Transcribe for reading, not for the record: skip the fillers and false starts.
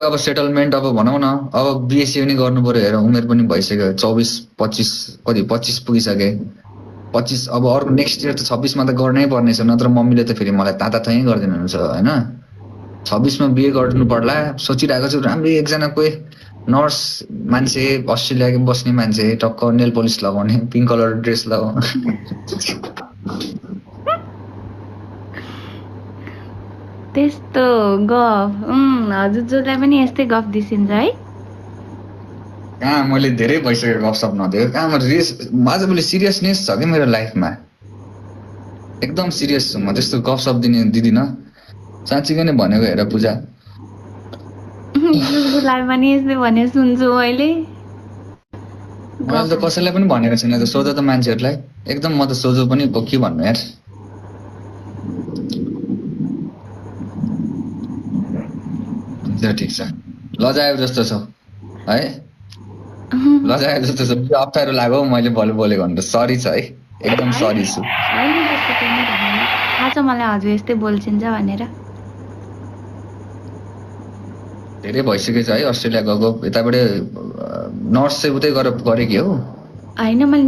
अब सेटलमेन्ट अब भनौँ न अब बिएससी पनि गर्नु पर्यो हेर उमेर पनि भइसक्यो 24 25 कति 25 पुगिसके 25 अब अर्को नेक्स्ट इयर त 26 मा त गर्नै पर्नेछ नत्र मम्मीले त फेरि मलाई ताताथै गरिदिनुहुन्छ हैन 26 मा बिए गर्नु पर्ला सोचिरहेको छु राम्रै एकजना कोही नर्स मान्छे अस्ट्रेलियाको बस्ने मान्छे टक्क नेल पोलिस लगाउने पिङ्क कलर ड्रेस लगाउने त्यस्तो गफ हजुरजोलाई पनि यस्तै गफ दिसिन्छ है कहाँ मैले धेरै भइसक्यो गफसप नदिएको कहाँ आजभोलि सिरियसनेस छ कि मेरो लाइफमा एकदम सिरियस छु म त्यस्तो गफसप दिदिनँ साँच्चीकै नै भनेको हेर पूजा जुजुलाई पनि यस्तै भने सुन्छु मैले मैले त कसैलाई पनि भनेको छैन त सोध त मान्छेहरूलाई एकदम म त सोझो पनि के भन्नु यार ठिक छ लजायो जस्तो छ है लजायो जस्तो छ यो अप्ठ्यारो लाग्यो मैले बोलेको भनेर सरी छ है एकदम सरी छु थाहा छ मलाई हजुर यस्तै बोल्छिन्छ भनेर धेरै भइसकेको छ है अस्ट्रेलिया गएको यताबाट नर्स चाहिँ उतै गरेकी हो होइन मैले